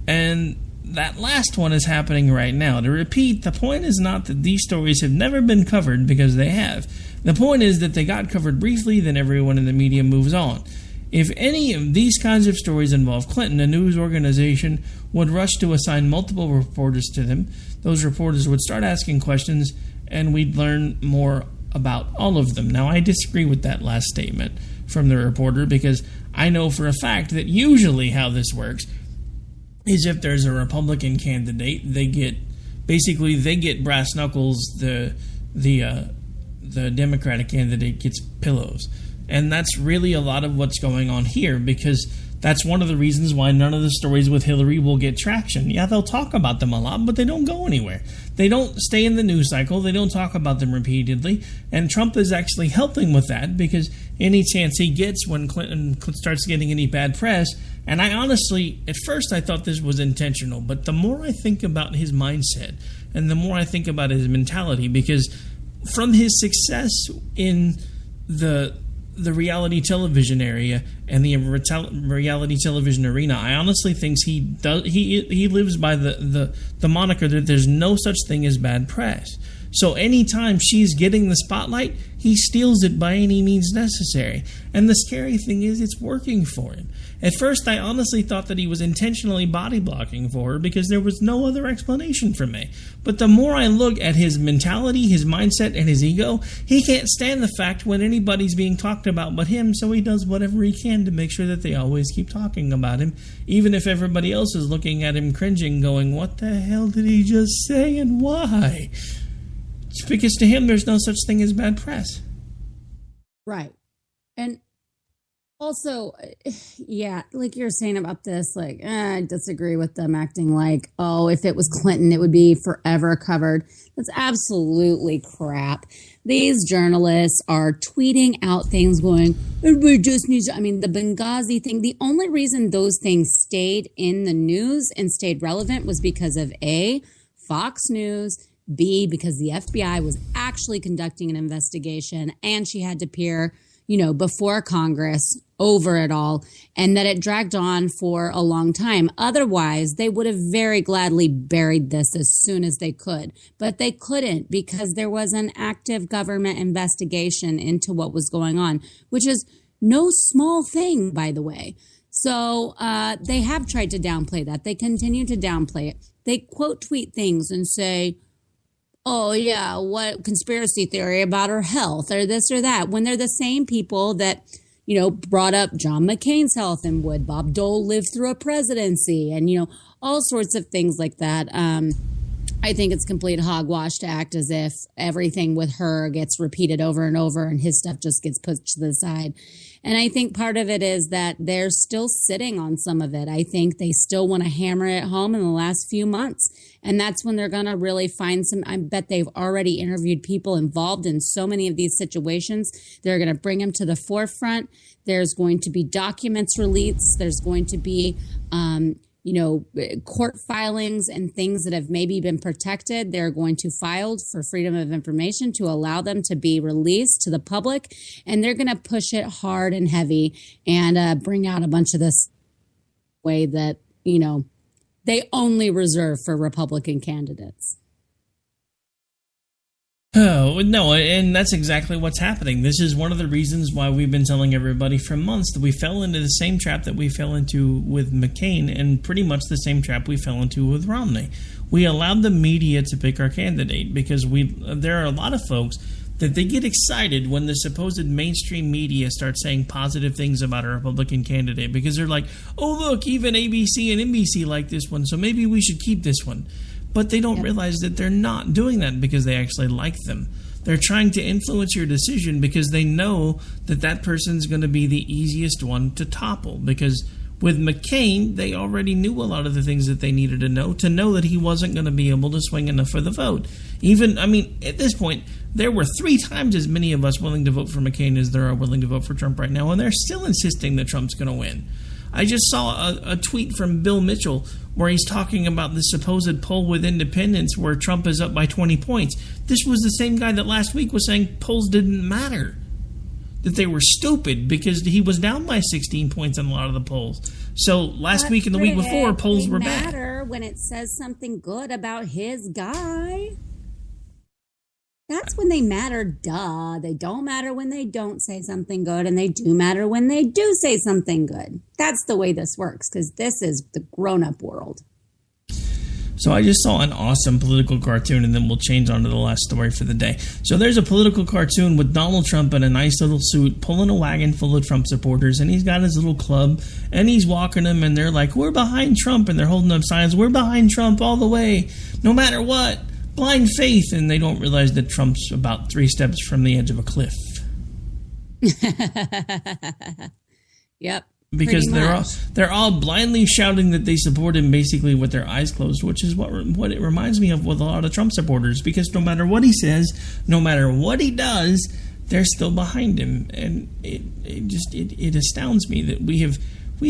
And that last one is happening right now. To repeat, the point is not that these stories have never been covered, because they have. The point is that they got covered briefly, then everyone in the media moves on. If any of these kinds of stories involve Clinton, a news organization would rush to assign multiple reporters to them. Those reporters would start asking questions, and we'd learn more about all of them. Now, I disagree with that last statement from the reporter, because I know for a fact that usually how this works is if there's a Republican candidate, they get brass knuckles, the Democratic candidate gets pillows. And that's really a lot of what's going on here, because that's one of the reasons why none of the stories with Hillary will get traction. Yeah, they'll talk about them a lot, but they don't go anywhere. They don't stay in the news cycle. They don't talk about them repeatedly. And Trump is actually helping with that, because any chance he gets when Clinton starts getting any bad press, and I honestly, at first I thought this was intentional, but the more I think about his mindset and the more I think about his mentality, because from his success in the reality television area and the reality television arena, I honestly think he lives by the moniker that there's no such thing as bad press. So anytime she's getting the spotlight, he steals it by any means necessary. And the scary thing is, it's working for him. At first, I honestly thought that he was intentionally body blocking for her, because there was no other explanation for me. But the more I look at his mentality, his mindset, and his ego, he can't stand the fact when anybody's being talked about but him, so he does whatever he can to make sure that they always keep talking about him, even if everybody else is looking at him cringing, going, what the hell did he just say and why? It's because to him, there's no such thing as bad press. Right. And also, yeah, like you're saying about this, like, I disagree with them acting like, oh, if it was Clinton, it would be forever covered. That's absolutely crap. These journalists are tweeting out things going, everybody just needs, I mean, the Benghazi thing, the only reason those things stayed in the news and stayed relevant was because of A, Fox News, B, because the FBI was actually conducting an investigation and she had to appear, before Congress over it all, and that it dragged on for a long time. Otherwise, they would have very gladly buried this as soon as they could. But they couldn't, because there was an active government investigation into what was going on, which is no small thing, by the way. So they have tried to downplay that. They continue to downplay it. They quote tweet things and say, oh, yeah, what conspiracy theory about her health or this or that, when they're the same people that, brought up John McCain's health and would Bob Dole live through a presidency and, all sorts of things like that. I think it's complete hogwash to act as if everything with her gets repeated over and over and his stuff just gets pushed to the side. And I think part of it is that they're still sitting on some of it. I think they still want to hammer it home in the last few months. And that's when they're going to really find some, I bet they've already interviewed people involved in so many of these situations. They're going to bring them to the forefront. There's going to be documents released. There's going to be, court filings and things that have maybe been protected. They're going to file for freedom of information to allow them to be released to the public. And they're going to push it hard and heavy and bring out a bunch of this way that, they only reserve for Republican candidates. Oh, no, and that's exactly what's happening. This is one of the reasons why we've been telling everybody for months that we fell into the same trap that we fell into with McCain, and pretty much the same trap we fell into with Romney. We allowed the media to pick our candidate because there are a lot of folks that they get excited when the supposed mainstream media starts saying positive things about a Republican candidate, because they're like, oh, look, even ABC and NBC like this one, so maybe we should keep this one. But they don't realize that they're not doing that because they actually like them. They're trying to influence your decision because they know that that person's going to be the easiest one to topple. Because With McCain, they already knew a lot of the things that they needed to know that he wasn't going to be able to swing enough for the vote. Even, at this point, there were 3 times as many of us willing to vote for McCain as there are willing to vote for Trump right now, and they're still insisting that Trump's going to win. I just saw a tweet from Bill Mitchell where he's talking about the supposed poll with independents where Trump is up by 20 points. This was the same guy that last week was saying polls didn't matter, that they were stupid because he was down by 16 points in a lot of the polls. So last week and the week before, polls were bad. Matter when it says something good about his guy. That's when they matter, duh. They don't matter when they don't say something good, and they do matter when they do say something good. That's the way this works, because this is the grown-up world. So I just saw an awesome political cartoon, and then we'll change on to the last story for the day. So there's a political cartoon with Donald Trump in a nice little suit pulling a wagon full of Trump supporters, and he's got his little club, and he's walking them, and they're like, we're behind Trump, and they're holding up signs, we're behind Trump all the way, no matter what. Blind faith, and they don't realize that Trump's about 3 steps from the edge of a cliff. Yep. Because they're all blindly shouting that they support him basically with their eyes closed, which is what it reminds me of with a lot of Trump supporters. Because no matter what he says, no matter what he does, they're still behind him, and it astounds me that we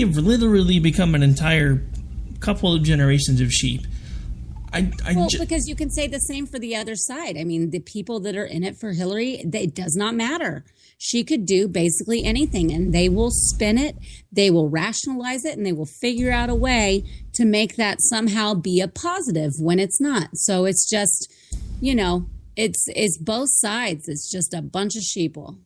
have literally become an entire couple of generations of sheep. Because you can say the same for the other side. I mean, the people that are in it for Hillary, it does not matter. She could do basically anything, and they will spin it, they will rationalize it, and they will figure out a way to make that somehow be a positive when it's not. So it's just, it's both sides. It's just a bunch of sheeple.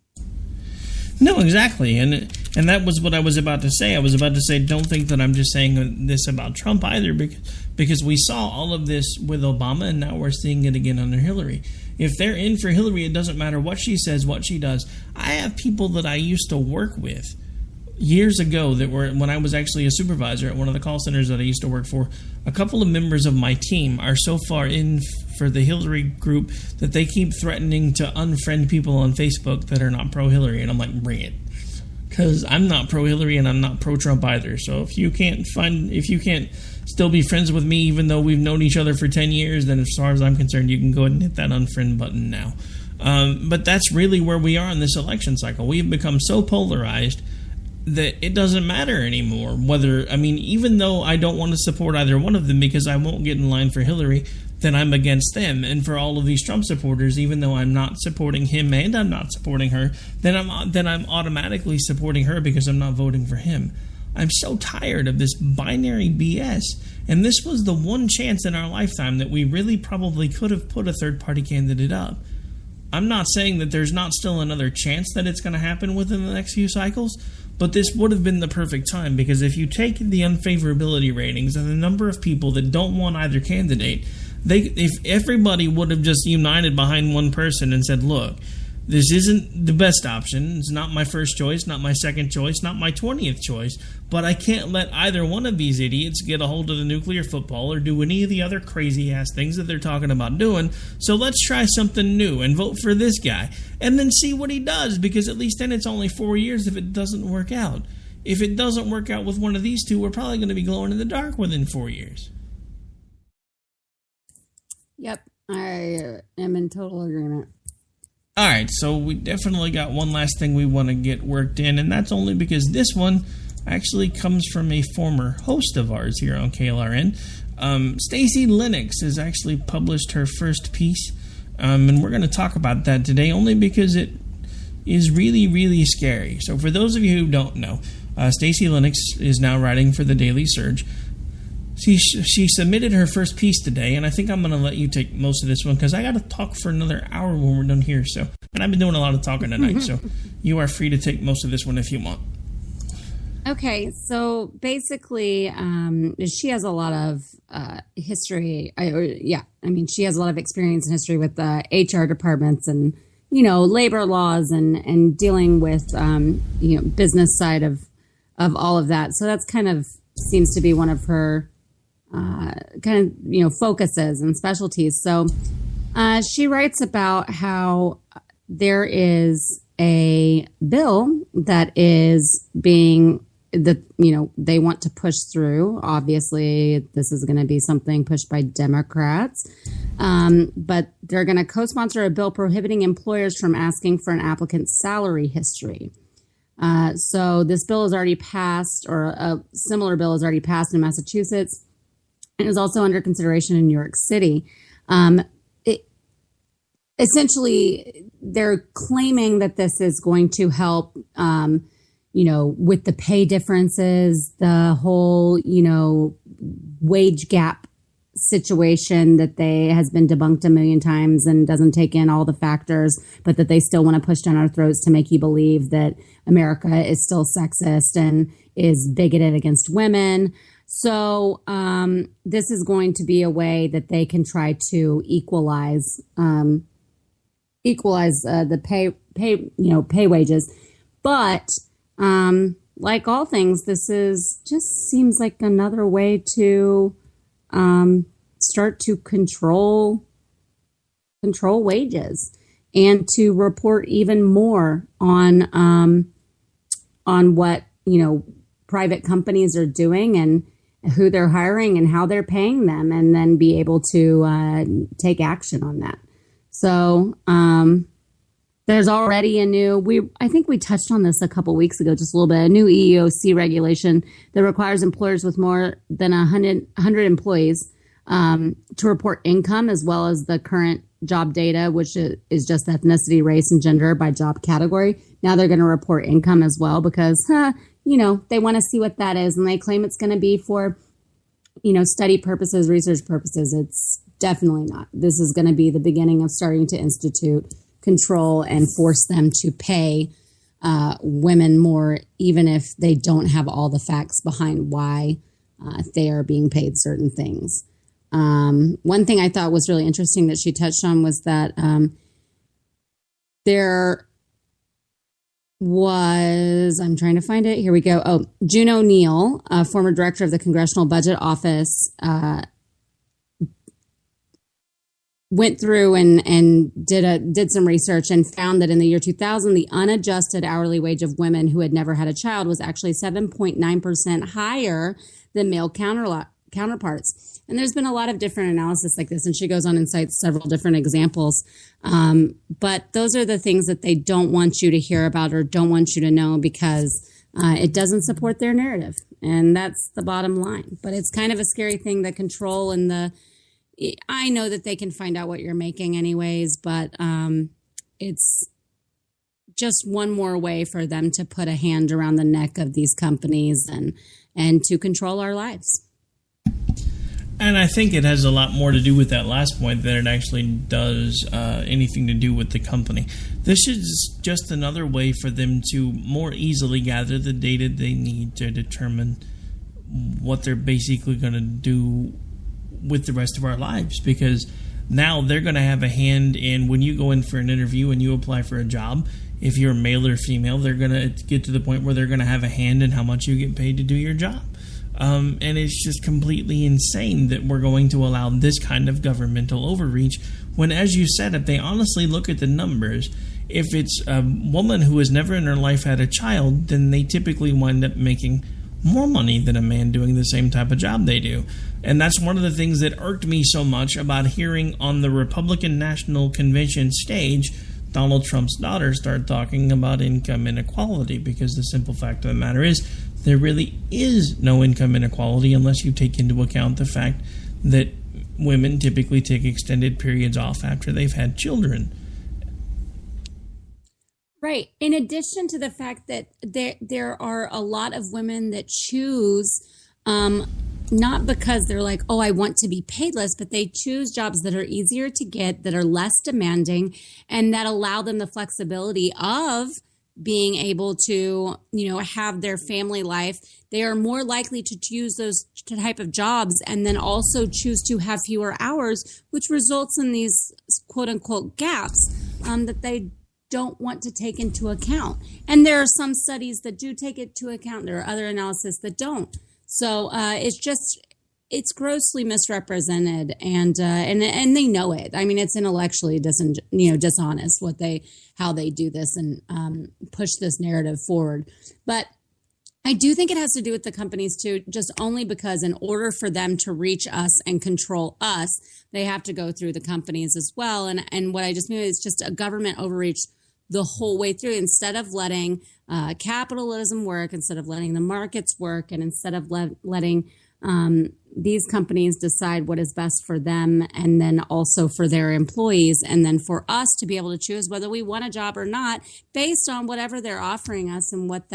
No, exactly, and that was what I was about to say. I was about to say, don't think that I'm just saying this about Trump either, because we saw all of this with Obama, and now we're seeing it again under Hillary. If they're in for Hillary, it doesn't matter what she says, what she does. I have people that I used to work with years ago that were, when I was actually a supervisor at one of the call centers that I used to work for, a couple of members of my team are so far in for the Hillary group that they keep threatening to unfriend people on Facebook that are not pro-Hillary. And I'm like, bring it. Because I'm not pro-Hillary and I'm not pro-Trump either. So if you can't still be friends with me even though we've known each other for 10 years, then as far as I'm concerned, you can go ahead and hit that unfriend button now. But that's really where we are in this election cycle. We've become so polarized that it doesn't matter anymore even though I don't want to support either one of them because I won't get in line for Hillary, then I'm against them. And for all of these Trump supporters, even though I'm not supporting him and I'm not supporting her, then I'm automatically supporting her because I'm not voting for him. I'm so tired of this binary BS. And this was the one chance in our lifetime that we really probably could have put a third-party candidate up. I'm not saying that there's not still another chance that it's going to happen within the next few cycles, but this would have been the perfect time, because if you take the unfavorability ratings and the number of people that don't want either candidate, if everybody would have just united behind one person and said, look, this isn't the best option, it's not my first choice, not my second choice, not my 20th choice, but I can't let either one of these idiots get a hold of the nuclear football or do any of the other crazy-ass things that they're talking about doing, so let's try something new and vote for this guy, and then see what he does, because at least then it's only 4 years if it doesn't work out. If it doesn't work out with one of these two, we're probably going to be glowing in the dark within 4 years. Yep, I am in total agreement. All right, so we definitely got one last thing we want to get worked in, and that's only because this one actually comes from a former host of ours here on KLRN. Stacey Lennox has actually published her first piece, and we're going to talk about that today only because it is really, really scary. So for those of you who don't know, Stacey Lennox is now writing for the Daily Surge. She submitted her first piece today, and I think I'm going to let you take most of this one because I got to talk for another hour when we're done here. So, and I've been doing a lot of talking tonight, so you are free to take most of this one if you want. Okay, so basically, she has a lot of history. She has a lot of experience and history with HR departments and labor laws and dealing with business side of all of that. So that's kind of seems to be one of her focuses and specialties. So she writes about how there is a bill that is being that, they want to push through. Obviously, this is going to be something pushed by Democrats. But they're going to co-sponsor a bill prohibiting employers from asking for an applicant's salary history. So this bill is already passed, or a similar bill is already passed in Massachusetts, and is also under consideration in New York City. Essentially, they're claiming that this is going to help, with the pay differences, the whole, wage gap situation that has been debunked a million times and doesn't take in all the factors, but that they still want to push down our throats to make you believe that America is still sexist and is bigoted against women. So this is going to be a way that they can try to equalize the pay wages. But like all things, this just seems like another way to start to control wages and to report even more on what private companies are doing and who they're hiring and how they're paying them, and then be able to take action on that. So there's already I think we touched on this a couple weeks ago, just a little bit, a new EEOC regulation that requires employers with more than 100 employees to report income, as well as the current job data, which is just ethnicity, race, and gender by job category. Now they're going to report income as well because, they want to see what that is. And they claim it's going to be for, study purposes, research purposes. It's definitely not. This is going to be the beginning of starting to institute control and force them to pay women more, even if they don't have all the facts behind why they are being paid certain things. One thing I thought was really interesting that she touched on was that there was, I'm trying to find it. Here we go. Oh, June O'Neill, former director of the Congressional Budget Office, went through and did some research and found that in the year 2000, the unadjusted hourly wage of women who had never had a child was actually 7.9% higher than male counterparts. And there's been a lot of different analysis like this, and she goes on and cites several different examples. But those are the things that they don't want you to hear about or don't want you to know because it doesn't support their narrative. And that's the bottom line. But it's kind of a scary thing, the control and I know that they can find out what you're making anyways, but it's just one more way for them to put a hand around the neck of these companies and to control our lives. And I think it has a lot more to do with that last point than it actually does anything to do with the company. This is just another way for them to more easily gather the data they need to determine what they're basically going to do with the rest of our lives, because now they're going to have a hand in when you go in for an interview and you apply for a job. If you're male or female, they're going to get to the point where they're going to have a hand in how much you get paid to do your job. And it's just completely insane that we're going to allow this kind of governmental overreach when, as you said, if they honestly look at the numbers, if it's a woman who has never in her life had a child, then they typically wind up making more money than a man doing the same type of job they do. And that's one of the things that irked me so much about hearing on the Republican National Convention stage Donald Trump's daughter start talking about income inequality, because the simple fact of the matter is there really is no income inequality unless you take into account the fact that women typically take extended periods off after they've had children. Right. In addition to the fact that there are a lot of women that choose, not because they're like, oh, I want to be paid less, but they choose jobs that are easier to get, that are less demanding, and that allow them the flexibility of being able to, have their family life. They are more likely to choose those type of jobs and then also choose to have fewer hours, which results in these quote unquote gaps that they don't want to take into account. And there are some studies that do take it into account. There are other analysis that don't. So it's grossly misrepresented, and they know it. I mean, it's intellectually dishonest how they do this and push this narrative forward. But I do think it has to do with the companies too, just only because in order for them to reach us and control us, they have to go through the companies as well. And what I just mean is just a government overreach the whole way through. Instead of letting capitalism work, instead of letting the markets work, and instead of letting these companies decide what is best for them and then also for their employees, and then for us to be able to choose whether we want a job or not based on whatever they're offering us and what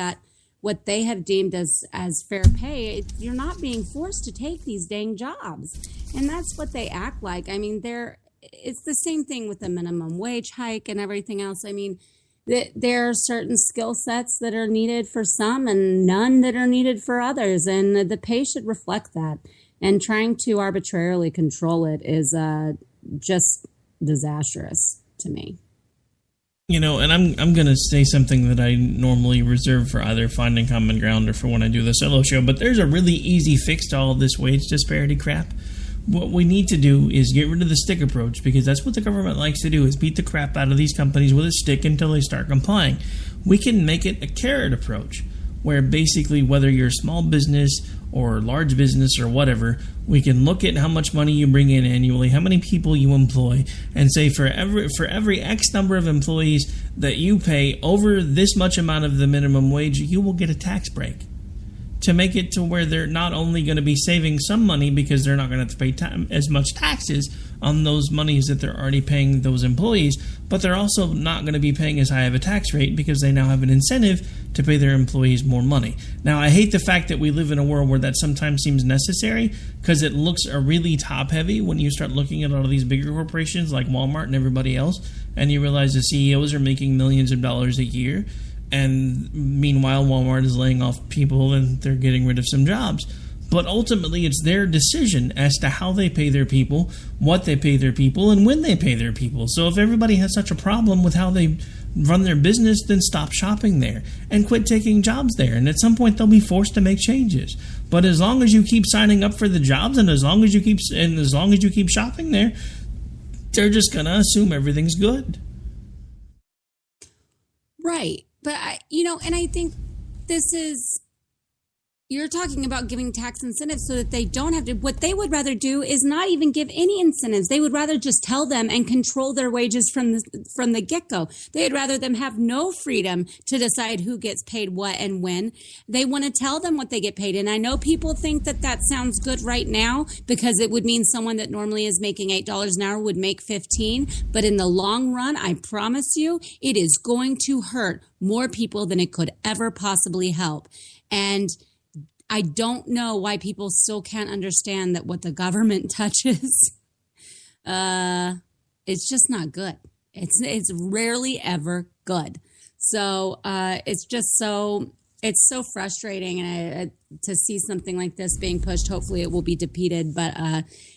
they have deemed as fair pay. You're not being forced to take these dang jobs. And that's what they act like. I mean, it's the same thing with the minimum wage hike and everything else. I mean, there are certain skill sets that are needed for some and none that are needed for others. And the pay should reflect that. And trying to arbitrarily control it is just disastrous to me. You know, and I'm going to say something that I normally reserve for either Finding Common Ground or for when I do the solo show, but there's a really easy fix to all this wage disparity crap. What we need to do is get rid of the stick approach, because that's what the government likes to do, is beat the crap out of these companies with a stick until they start complying. We can make it a carrot approach, where basically whether you're a small business or large business or whatever, we can look at how much money you bring in annually, how many people you employ, and say for every X number of employees that you pay over this much amount of the minimum wage, you will get a tax break. To make it to where they're not only going to be saving some money because they're not going to have to pay as much taxes on those monies that they're already paying those employees, but they're also not going to be paying as high of a tax rate because they now have an incentive to pay their employees more money. Now, I hate the fact that we live in a world where that sometimes seems necessary, because it looks really top-heavy when you start looking at all of these bigger corporations like Walmart and everybody else, and you realize the CEOs are making millions of dollars a year. And meanwhile, Walmart is laying off people and they're getting rid of some jobs. But ultimately, it's their decision as to how they pay their people, what they pay their people, and when they pay their people. So if everybody has such a problem with how they run their business, then stop shopping there and quit taking jobs there. And at some point, they'll be forced to make changes. But as long as you keep signing up for the jobs and as long as you keep shopping there, they're just going to assume everything's good. Right. But, and I think you're talking about giving tax incentives so that they don't have to. What they would rather do is not even give any incentives. They would rather just tell them and control their wages from the get-go. They'd rather them have no freedom to decide who gets paid what and when. They want to tell them what they get paid. And I know people think that sounds good right now because it would mean someone that normally is making $8 an hour would make $15. But in the long run, I promise you, it is going to hurt more people than it could ever possibly help. And I don't know why people still can't understand that what the government touches, it's just not good. It's rarely ever good. So it's so frustrating, and to see something like this being pushed. Hopefully, it will be defeated. But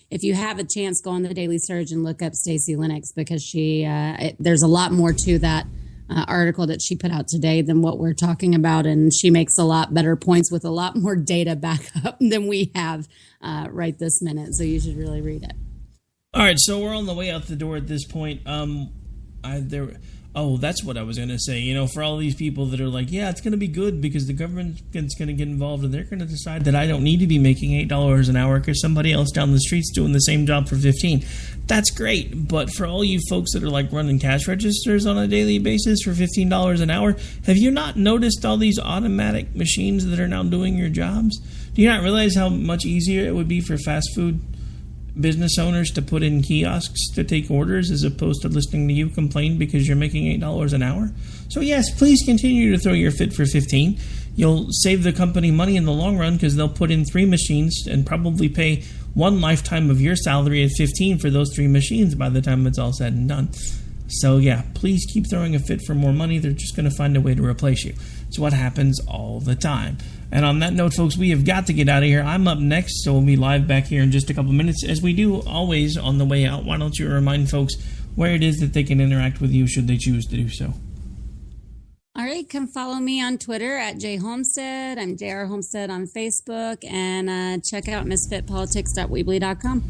if you have a chance, go on the Daily Surge and look up Stacey Lennox, because there's a lot more to that article that she put out today than what we're talking about, and she makes a lot better points with a lot more data back up than we have right this minute. So you should really read it. All right, so we're on the way out the door at this point. That's what I was going to say. For all these people that are like, yeah, it's going to be good because the government's going to get involved and they're going to decide that I don't need to be making $8 an hour because somebody else down the street's doing the same job for $15. That's great. But for all you folks that are like running cash registers on a daily basis for $15 an hour, have you not noticed all these automatic machines that are now doing your jobs? Do you not realize how much easier it would be for fast food business owners to put in kiosks to take orders as opposed to listening to you complain because you're making $8 an hour? So yes, please continue to throw your fit for 15. You'll save the company money in the long run because they'll put in 3 machines and probably pay one lifetime of your salary at 15 for those 3 machines by the time it's all said and done. So yeah, please keep throwing a fit for more money. They're just going to find a way to replace you. It's what happens all the time. And on that note, folks, we have got to get out of here. I'm up next, so we'll be live back here in just a couple minutes, as we do always on the way out. Why don't you remind folks where it is that they can interact with you should they choose to do so? All right, come follow me on Twitter at jhomestead. I'm JR Homestead on Facebook, and check out misfitpolitics.weebly.com.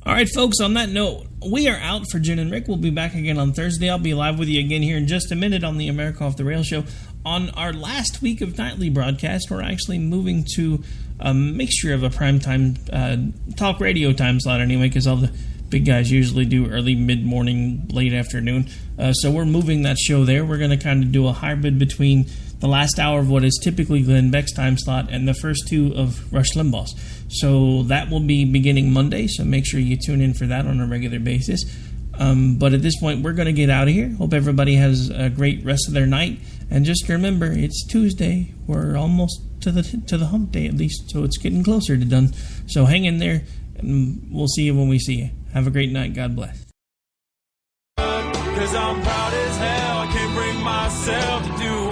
All right, folks, on that note, we are out for Jenn and Rick. We'll be back again on Thursday. I'll be live with you again here in just a minute on the America Off the Rail show. On our last week of nightly broadcast, we're actually moving to a mixture of a primetime talk radio time slot anyway, because all the big guys usually do early, mid-morning, late afternoon. So we're moving that show there. We're going to kind of do a hybrid between the last hour of what is typically Glenn Beck's time slot and the first two of Rush Limbaugh's. So that will be beginning Monday, so make sure you tune in for that on a regular basis. But at this point, we're going to get out of here. Hope everybody has a great rest of their night. And just remember, it's Tuesday. We're almost to the hump day, at least, so it's getting closer to done. So hang in there, and we'll see you when we see you. Have a great night. God bless. 'Cause I'm proud as hell. I can't bring myself to do